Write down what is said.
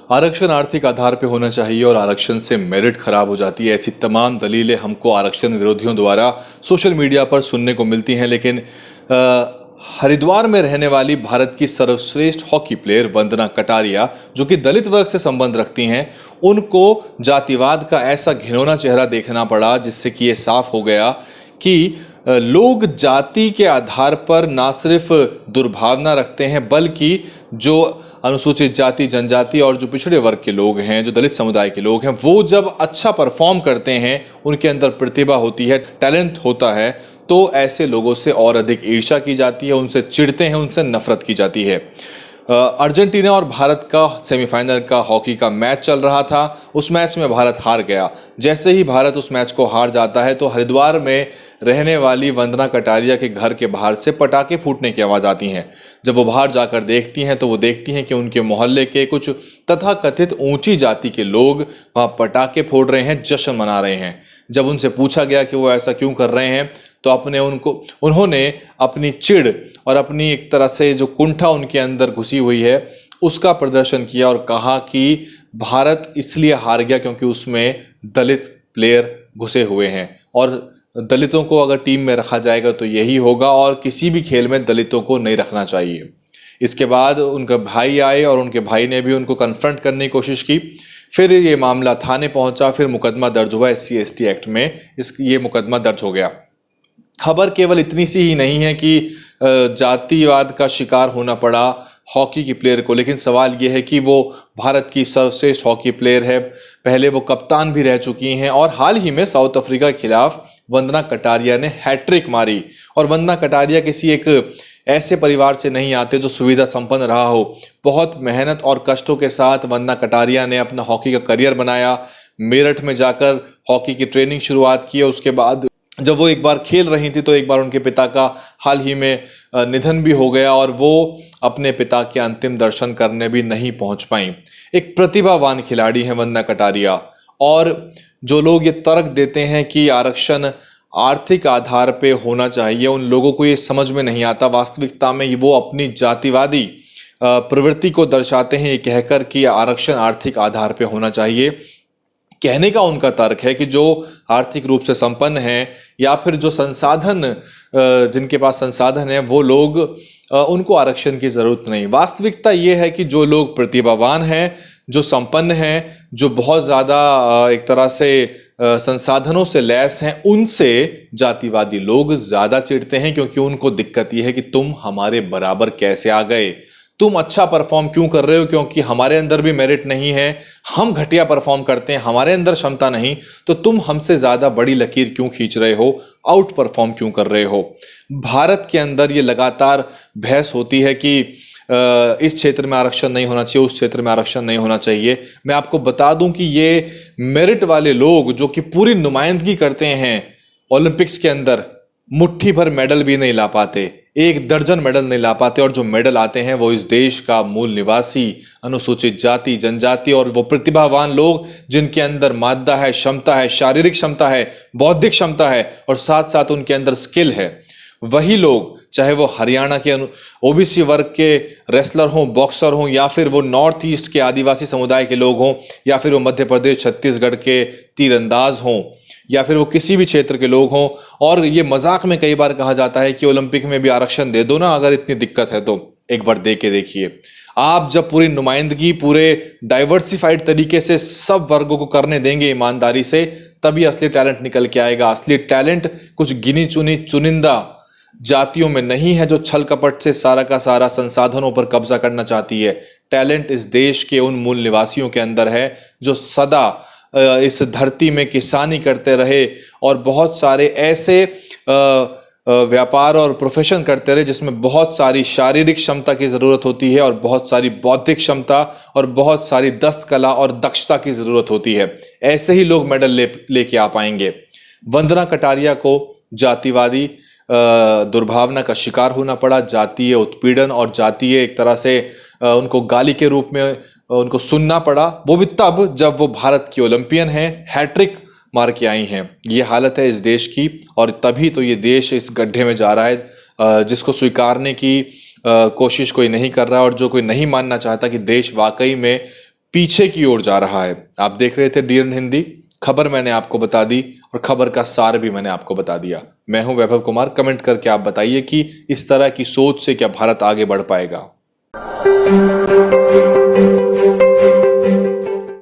आरक्षण आर्थिक आधार पर होना चाहिए और आरक्षण से मेरिट खराब हो जाती है, ऐसी तमाम दलीलें हमको आरक्षण विरोधियों द्वारा सोशल मीडिया पर सुनने को मिलती हैं। लेकिन हरिद्वार में रहने वाली भारत की सर्वश्रेष्ठ हॉकी प्लेयर वंदना कटारिया, जो कि दलित वर्ग से संबंध रखती हैं, उनको जातिवाद का ऐसा घिनौना चेहरा देखना पड़ा, जिससे कि ये साफ हो गया कि लोग जाति के आधार पर ना सिर्फ दुर्भावना रखते हैं, बल्कि जो अनुसूचित जाति, जनजाति और जो पिछड़े वर्ग के लोग हैं, जो दलित समुदाय के लोग हैं, वो जब अच्छा परफॉर्म करते हैं, उनके अंदर प्रतिभा होती है, टैलेंट होता है, तो ऐसे लोगों से और अधिक ईर्ष्या की जाती है, उनसे चिढ़ते हैं, उनसे नफरत की जाती है। अर्जेंटीना और भारत का सेमीफाइनल का हॉकी का मैच चल रहा था। उस मैच में भारत हार गया। जैसे ही भारत उस मैच को हार जाता है तो हरिद्वार में रहने वाली वंदना कटारिया के घर के बाहर से पटाखे फूटने की आवाज़ आती हैं। जब वो बाहर जाकर देखती हैं तो वो देखती हैं कि उनके मोहल्ले के कुछ तथाकथित ऊंची जाति के लोग वहाँ पटाखे फोड़ रहे हैं, जश्न मना रहे हैं। जब उनसे पूछा गया कि वो ऐसा क्यों कर रहे हैं, तो उन्होंने अपनी चिढ़ और अपनी एक तरह से जो कुंठा उनके अंदर घुसी हुई है उसका प्रदर्शन किया और कहा कि भारत इसलिए हार गया क्योंकि उसमें दलित प्लेयर घुसे हुए हैं और दलितों को अगर टीम में रखा जाएगा तो यही होगा और किसी भी खेल में दलितों को नहीं रखना चाहिए। इसके बाद उनका भाई आए और उनके भाई ने भी उनको कन्फ्रंट करने की कोशिश की। फिर ये मामला थाने पहुंचा, फिर मुकदमा दर्ज हुआ। SC/ST एक्ट में ये मुकदमा दर्ज हो गया। खबर केवल इतनी सी ही नहीं है कि जातिवाद का शिकार होना पड़ा हॉकी की प्लेयर को, लेकिन सवाल यह है कि वो भारत की सर्वश्रेष्ठ हॉकी प्लेयर है, पहले वो कप्तान भी रह चुकी हैं और हाल ही में साउथ अफ्रीका के खिलाफ वंदना कटारिया ने हैट्रिक मारी। और वंदना कटारिया किसी एक ऐसे परिवार से नहीं आते जो सुविधा संपन्न रहा हो। बहुत मेहनत और कष्टों के साथ वंदना कटारिया ने अपना हॉकी का करियर बनाया। मेरठ में जाकर हॉकी की ट्रेनिंग शुरुआत की और उसके बाद जब वो एक बार खेल रही थी तो एक बार उनके पिता का हाल ही में निधन भी हो गया और वो अपने पिता के अंतिम दर्शन करने भी नहीं पहुंच पाई। एक प्रतिभावान खिलाड़ी है वंदना कटारिया। और जो लोग ये तर्क देते हैं कि आरक्षण आर्थिक आधार पे होना चाहिए, उन लोगों को ये समझ में नहीं आता। वास्तविकता में वो अपनी जातिवादी प्रवृत्ति को दर्शाते हैं ये कहकर कि आरक्षण आर्थिक आधार पे होना चाहिए। कहने का उनका तर्क है कि जो आर्थिक रूप से संपन्न हैं या फिर जो संसाधन जिनके पास संसाधन है वो लोग उनको आरक्षण की जरूरत नहीं। वास्तविकता ये है कि जो लोग प्रतिभावान हैं, जो संपन्न हैं, जो बहुत ज़्यादा एक तरह से संसाधनों से लैस हैं, उनसे जातिवादी लोग ज़्यादा चिढ़ते हैं क्योंकि उनको दिक्कत ये है कि तुम हमारे बराबर कैसे आ गए, तुम अच्छा परफॉर्म क्यों कर रहे हो, क्योंकि हमारे अंदर भी मेरिट नहीं है, हम घटिया परफॉर्म करते हैं, हमारे अंदर क्षमता नहीं, तो तुम हमसे ज़्यादा बड़ी लकीर क्यों खींच रहे हो, आउट परफॉर्म क्यों कर रहे हो। भारत के अंदर ये लगातार बहस होती है कि इस क्षेत्र में आरक्षण नहीं होना चाहिए, उस क्षेत्र में आरक्षण नहीं होना चाहिए। मैं आपको बता दूं कि ये मेरिट वाले लोग जो कि पूरी नुमाइंदगी करते हैं ओलंपिक्स के अंदर, मुट्ठी भर मेडल भी नहीं ला पाते, 1 दर्जन मेडल नहीं ला पाते। और जो मेडल आते हैं वो इस देश का मूल निवासी, अनुसूचित जाति, जनजाति और वो प्रतिभावान लोग जिनके अंदर मादा है, क्षमता है, शारीरिक क्षमता है, बौद्धिक क्षमता है और साथ साथ उनके अंदर स्किल है, वही लोग, चाहे वो हरियाणा के OBC वर्ग के रेसलर हों, बॉक्सर हों, या फिर वो नॉर्थ ईस्ट के आदिवासी समुदाय के लोग हों, या फिर वो मध्य प्रदेश छत्तीसगढ़ के तीरंदाज हों, या फिर वो किसी भी क्षेत्र के लोग हों। और ये मजाक में कई बार कहा जाता है कि ओलंपिक में भी आरक्षण दे दो ना, अगर इतनी दिक्कत है तो एक बार दे के देखिए। आप जब पूरी नुमाइंदगी पूरे डाइवर्सिफाइड तरीके से सब वर्गों को करने देंगे ईमानदारी से, तभी असली टैलेंट निकल के आएगा। असली टैलेंट कुछ गिनी चुनी चुनिंदा जातियों में नहीं है जो छल कपट से सारा का सारा संसाधनों पर कब्जा करना चाहती है। टैलेंट इस देश के उन मूल निवासियों के अंदर है जो सदा इस धरती में किसानी करते रहे और बहुत सारे ऐसे व्यापार और प्रोफेशन करते रहे जिसमें बहुत सारी शारीरिक क्षमता की ज़रूरत होती है और बहुत सारी बौद्धिक क्षमता और बहुत सारी दस्तकला और दक्षता की ज़रूरत होती है। ऐसे ही लोग मेडल लेके आ पाएंगे। वंदना कटारिया को जातिवादी दुर्भावना का शिकार होना पड़ा, जातीय उत्पीड़न और जातीय एक तरह से उनको गाली के रूप में उनको सुनना पड़ा, वो भी तब जब वो भारत की ओलंपियन है, हैट्रिक मार के आई हैं। ये हालत है इस देश की और तभी तो ये देश इस गड्ढे में जा रहा है जिसको स्वीकारने की कोशिश कोई नहीं कर रहा और जो कोई नहीं मानना चाहता कि देश वाकई में पीछे की ओर जा रहा है। आप देख रहे थे डीएन हिंदी, खबर मैंने आपको बता दी और खबर का सार भी मैंने आपको बता दिया। मैं हूं वैभव कुमार। कमेंट करके आप बताइए कि इस तरह की सोच से क्या भारत आगे बढ़ पाएगा।